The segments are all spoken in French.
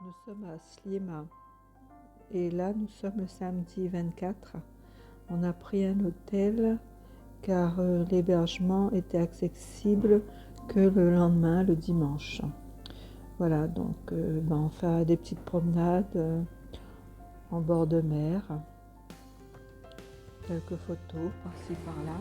Nous sommes à Sliema et là nous sommes le samedi 24. On a pris un hôtel car l'hébergement était accessible que le lendemain, le dimanche. Voilà, donc on fait des petites promenades en bord de mer, quelques photos par-ci par-là.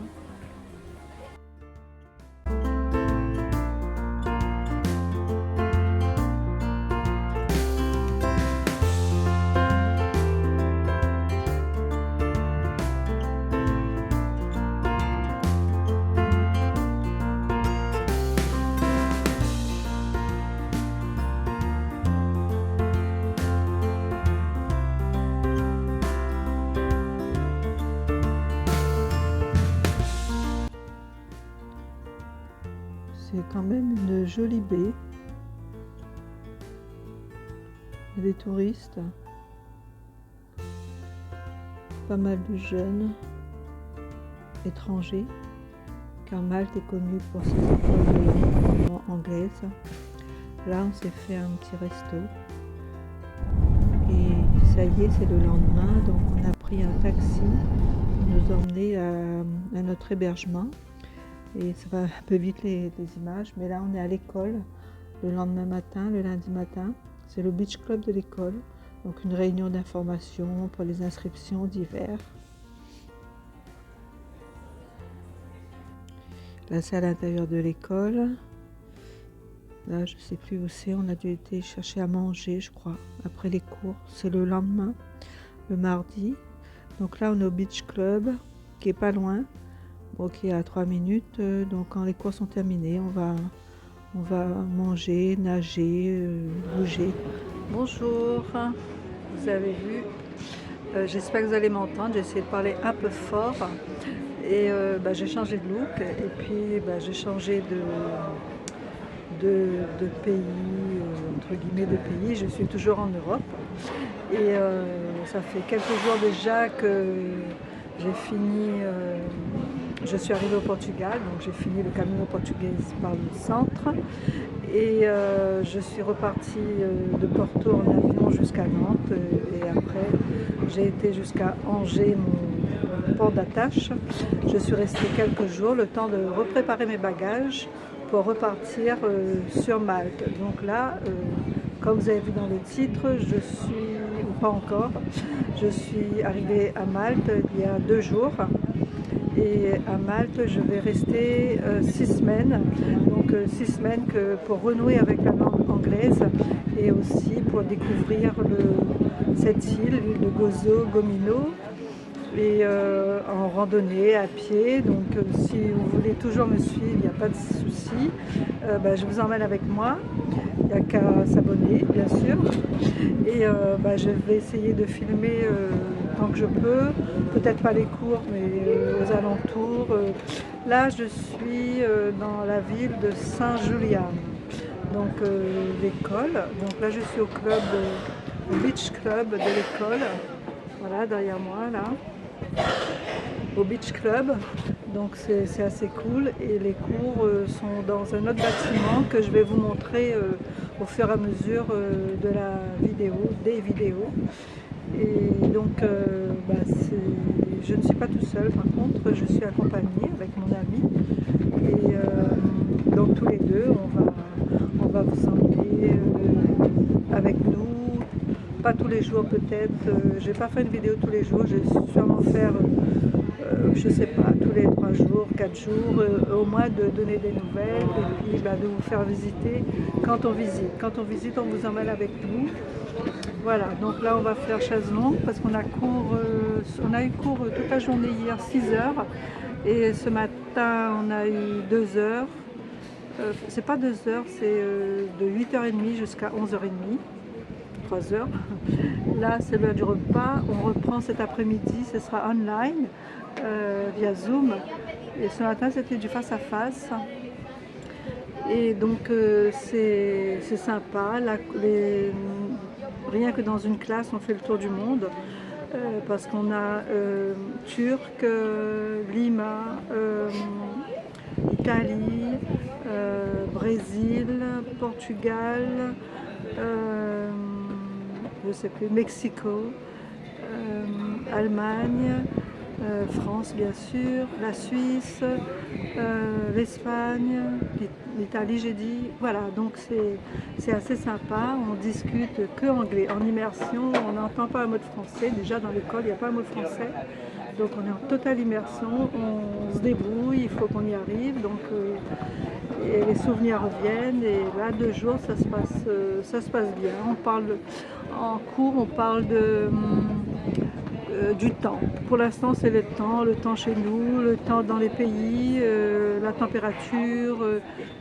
C'est quand même une jolie baie. Il y a des touristes, pas mal de jeunes étrangers, car Malte est connue pour ses écoles de langue anglaise. Là, on s'est fait un petit resto. Et ça y est, c'est le lendemain, donc on a pris un taxi pour nous emmener à notre hébergement. Et ça va un peu vite les images, mais là on est à l'école le lendemain matin, le lundi matin. C'est le beach club de l'école, donc une réunion d'information pour les inscriptions d'hiver. Là c'est à l'intérieur de l'école. Là je sais plus où c'est, on a dû être chercher à manger je crois, après les cours. C'est le lendemain, le mardi. Donc là on est au beach club, qui est pas loin. Ok, à 3 minutes, donc quand les cours sont terminés, on va manger, nager, bouger. Bonjour, vous avez vu, j'espère que vous allez m'entendre, j'ai essayé de parler un peu fort et j'ai changé de look et puis j'ai changé de pays, entre guillemets de pays, je suis toujours en Europe et ça fait quelques jours déjà que j'ai fini. Je suis arrivée au Portugal, donc j'ai fini le Camino portugais par le centre et je suis repartie de Porto en avion jusqu'à Nantes et après j'ai été jusqu'à Angers, mon port d'attache. Je suis restée quelques jours, le temps de repréparer mes bagages pour repartir sur Malte. Donc là, comme vous avez vu dans le titre, je suis, ou pas encore, je suis arrivée à Malte il y a 2 jours. Et à Malte, je vais rester 6 semaines, donc 6 semaines pour renouer avec la langue anglaise et aussi pour découvrir cette île, l'île de Gozo, Gomino, et en randonnée à pied. Donc si vous voulez toujours me suivre, il n'y a pas de souci, je vous emmène avec moi. Il n'y a qu'à s'abonner bien sûr et je vais essayer de filmer tant que je peux, peut-être pas les cours mais aux alentours. Là je suis dans la ville de Saint-Julian, donc l'école. Donc là je suis au club, au beach club de l'école, voilà derrière moi là, au beach club. Donc c'est assez cool et les cours sont dans un autre bâtiment que je vais vous montrer au fur et à mesure de la vidéo, des vidéos. Et donc je ne suis pas tout seul, par contre je suis accompagnée avec mon ami et donc tous les deux on va vous emmener avec nous, pas tous les jours peut-être, je vais pas faire une vidéo tous les jours, je vais sûrement faire je sais pas, tous les 3 jours, 4 jours, au moins de donner des nouvelles et puis de vous faire visiter quand on visite. Quand on visite, on vous emmène avec nous. Voilà, donc là on va faire chaise longue parce qu'on a cours, on a eu cours toute la journée hier, 6 heures, et ce matin on a eu 2 heures. C'est pas 2 heures, c'est de 8h30 jusqu'à 11h30. 3 heures. Là c'est l'heure du repas, on reprend cet après-midi, ce sera online via Zoom et ce matin c'était du face à face et donc c'est sympa. Là, rien que dans une classe on fait le tour du monde parce qu'on a Turc, Lima, Italie, Brésil, Portugal, je sais plus, Mexico, Allemagne, France bien sûr, la Suisse, l'Espagne, l'Italie j'ai dit. Voilà, donc c'est assez sympa, on discute que anglais. En immersion, on n'entend pas un mot de français, déjà dans l'école il n'y a pas un mot de français. Donc on est en totale immersion, on se débrouille, il faut qu'on y arrive. Donc et les souvenirs reviennent et là 2 jours ça se passe bien. On parle en cours, on parle du temps. Pour l'instant c'est le temps chez nous, le temps dans les pays, la température,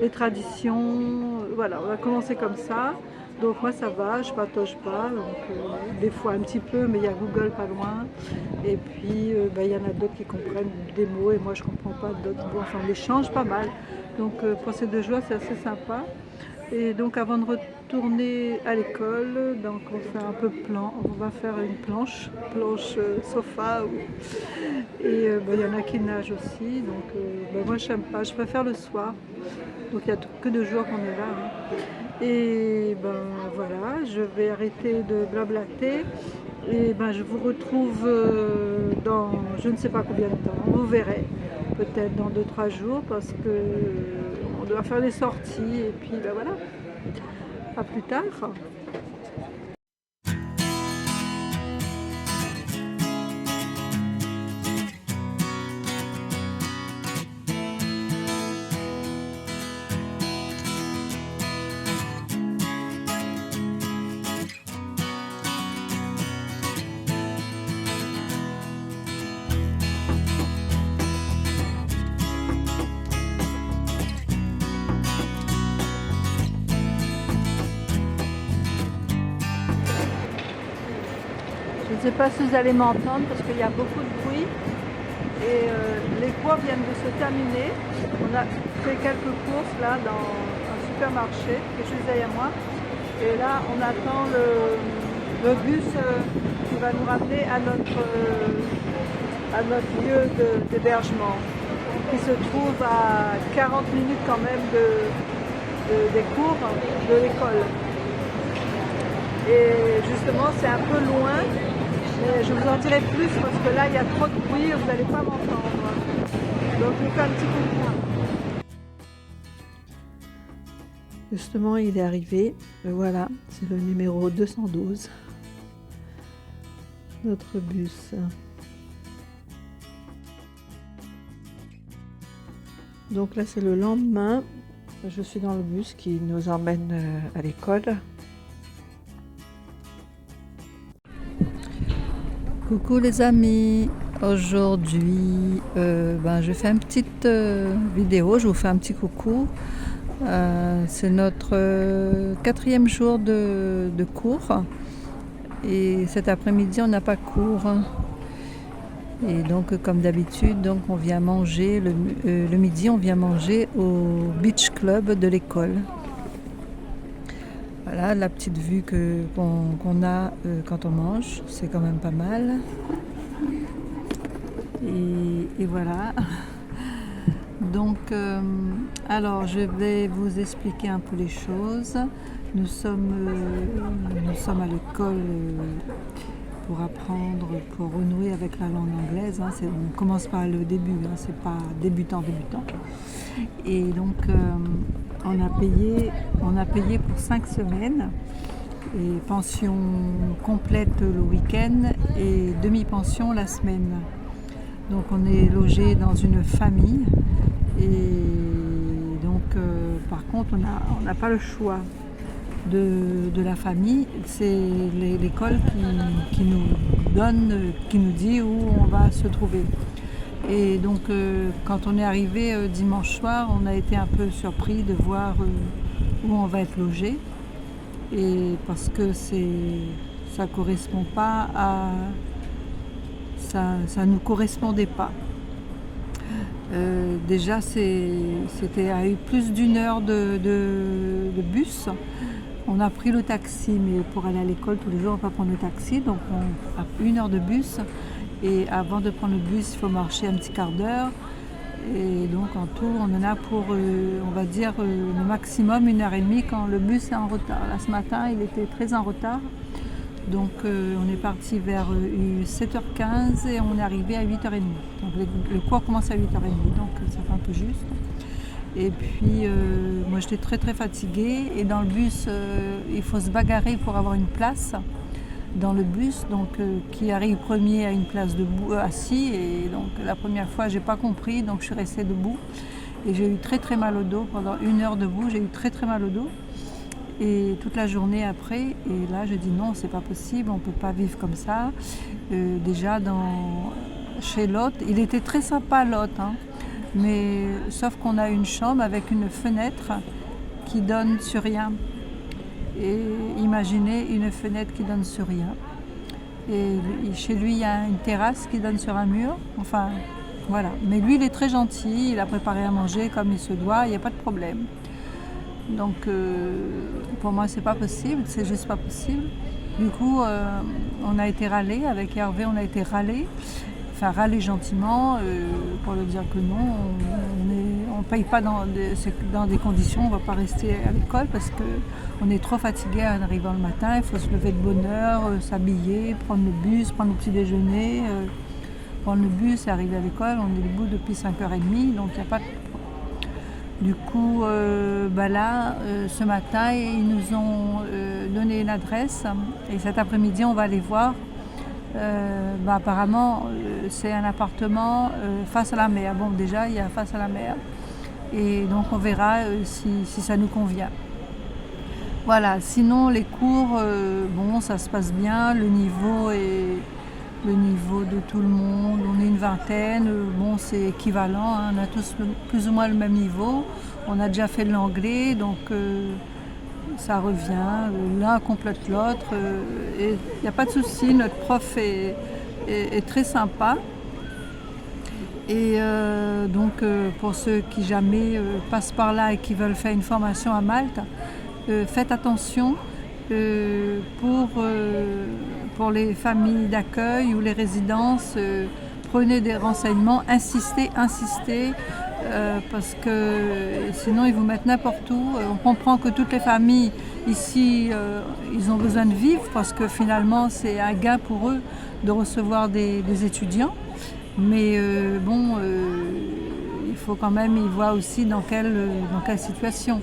les traditions. Voilà, on va commencer comme ça. Donc moi ça va, je patauge pas, donc des fois un petit peu, mais il y a Google pas loin. Et puis il y en a d'autres qui comprennent des mots et moi je comprends pas d'autres mots. Enfin on échange pas mal. Donc pour ces 2 jours c'est assez sympa. Et donc avant de retourner à l'école, donc on fait un peu on va faire une planche sofa. Et il y en a qui nagent aussi. Donc moi j'aime pas, je préfère le soir. Donc il n'y a que 2 jours qu'on est là. Hein. Et voilà, je vais arrêter de blablater. Et je vous retrouve dans je ne sais pas combien de temps, vous verrez, peut-être dans 2-3 jours parce que on doit faire des sorties et puis voilà, à plus tard. Je ne sais pas si vous allez m'entendre parce qu'il y a beaucoup de bruit et les cours viennent de se terminer. On a fait quelques courses là dans un supermarché qui est juste derrière moi et là on attend le bus qui va nous ramener à notre lieu d'hébergement qui se trouve à 40 minutes quand même des cours de l'école. Et justement c'est un peu loin. Je vous en dirai plus parce que là il y a trop de bruit, vous n'allez pas m'entendre. Donc je vous fais un petit coup de poing. Justement il est arrivé, voilà, c'est le numéro 212, notre bus. Donc là c'est le lendemain, je suis dans le bus qui nous emmène à l'école. Coucou les amis, aujourd'hui je fais une petite vidéo, je vous fais un petit coucou. C'est notre 4e jour de cours et cet après-midi on n'a pas cours. Et donc comme d'habitude, donc on vient manger le midi, on vient manger au Beach Club de l'école. Voilà la petite vue qu'on a quand on mange, c'est quand même pas mal. Et voilà. Donc, alors je vais vous expliquer un peu les choses. Nous sommes à l'école pour apprendre, pour renouer avec la langue anglaise. Hein. On commence par le début, hein, c'est pas débutant. Et donc on a payé pour 5 semaines et pension complète le week-end et demi-pension la semaine. Donc on est logé dans une famille et donc par contre on n'a pas le choix de la famille, c'est l'école qui nous dit où on va se trouver. Et donc quand on est arrivé dimanche soir, on a été un peu surpris de voir où on va être logé, et parce que ça correspond pas à ça nous correspondait pas. Déjà c'était à plus d'1 heure de bus. On a pris le taxi, mais pour aller à l'école tous les jours on va prendre le taxi, donc on a 1 heure de bus. Et avant de prendre le bus, il faut marcher un petit quart d'heure. Et donc en tout, on en a pour, on va dire, le maximum 1h30 quand le bus est en retard. Là ce matin, il était très en retard. Donc on est parti vers 7h15 et on est arrivé à 8h30. Donc le cours commence à 8h30, donc ça fait un peu juste. Et puis moi j'étais très très fatiguée et dans le bus il faut se bagarrer pour avoir une place dans le bus, donc qui arrive premier à une place debout, assis, et donc la première fois j'ai pas compris, donc je suis restée debout et j'ai eu très très mal au dos pendant 1 heure debout, j'ai eu très très mal au dos et toute la journée après. Et là je dis non, c'est pas possible, on peut pas vivre comme ça. Déjà chez l'hôte, il était très sympa l'hôte, hein, mais sauf qu'on a une chambre avec une fenêtre qui donne sur rien. Et imaginez une fenêtre qui donne sur rien. Et chez lui, il y a une terrasse qui donne sur un mur. Enfin, voilà. Mais lui, il est très gentil, il a préparé à manger comme il se doit, il n'y a pas de problème. Donc, pour moi, c'est pas possible, c'est juste pas possible. Du coup, on a été râlé, avec Hervé, on a été râlé. Enfin, râler gentiment pour leur dire que non, on ne paye pas dans des conditions, on ne va pas rester à l'école parce qu'on est trop fatigué en arrivant le matin, il faut se lever de bonne heure, s'habiller, prendre le bus, prendre le petit déjeuner, prendre le bus et arriver à l'école. On est debout depuis 5h30, donc il n'y a pas de... Du coup, là, ce matin, ils nous ont donné une adresse et cet après-midi, on va aller voir. Apparemment c'est un appartement face à la mer. Bon, déjà il y a face à la mer et donc on verra si ça nous convient. Voilà, sinon les cours, ça se passe bien, le niveau est le niveau de tout le monde, on est une vingtaine, c'est équivalent, hein, on a tous plus ou moins le même niveau, on a déjà fait de l'anglais, donc ça revient, l'un complète l'autre, et il n'y a pas de souci, notre prof est très sympa. Et pour ceux qui jamais passent par là et qui veulent faire une formation à Malte, faites attention pour les familles d'accueil ou les résidences, prenez des renseignements, insistez, parce que sinon ils vous mettent n'importe où. On comprend que toutes les familles ici, ils ont besoin de vivre parce que finalement c'est un gain pour eux de recevoir des étudiants. Mais il faut quand même y voir aussi dans quelle situation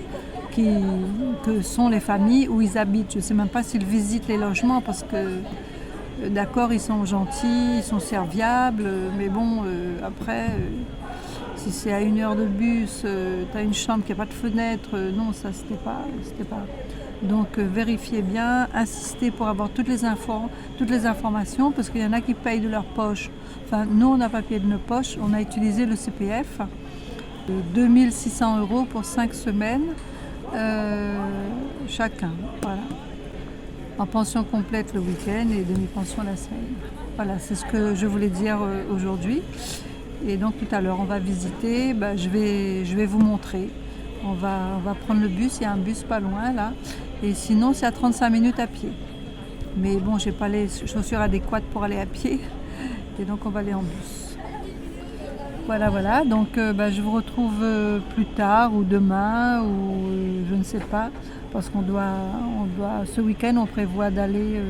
que sont les familles où ils habitent. Je ne sais même pas s'ils visitent les logements parce que d'accord, ils sont gentils, ils sont serviables, mais après... Si c'est à 1 heure de bus, tu as une chambre qui n'a pas de fenêtre, non, ça c'était pas. Donc vérifiez bien, insistez pour avoir toutes les informations, parce qu'il y en a qui payent de leur poche. Enfin, nous on n'a pas payé de nos poches, on a utilisé le CPF, 2600 € pour 5 semaines chacun. Voilà. En pension complète le week-end et demi-pension la semaine. Voilà, c'est ce que je voulais dire aujourd'hui. Et donc tout à l'heure on va visiter, je vais vous montrer. On va prendre le bus, il y a un bus pas loin là. Et sinon c'est à 35 minutes à pied. Mais bon, j'ai pas les chaussures adéquates pour aller à pied. Et donc on va aller en bus. Voilà. Donc je vous retrouve plus tard ou demain ou je ne sais pas. Parce qu'on doit ce week-end on prévoit d'aller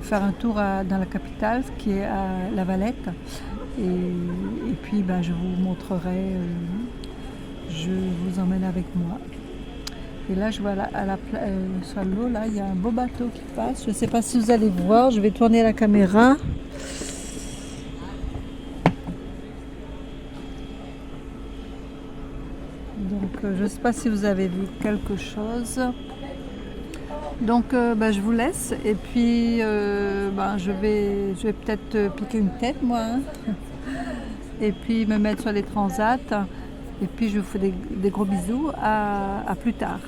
faire un tour dans la capitale, qui est à La Valette. Et puis je vous montrerai, je vous emmène avec moi. Et là je vois sur l'eau, là il y a un beau bateau qui passe. Je ne sais pas si vous allez voir, je vais tourner la caméra. Donc je ne sais pas si vous avez vu quelque chose. Donc je vous laisse et puis je vais peut-être piquer une tête moi, hein. Et puis me mettre sur les transats et puis je vous fais des gros bisous, à plus tard.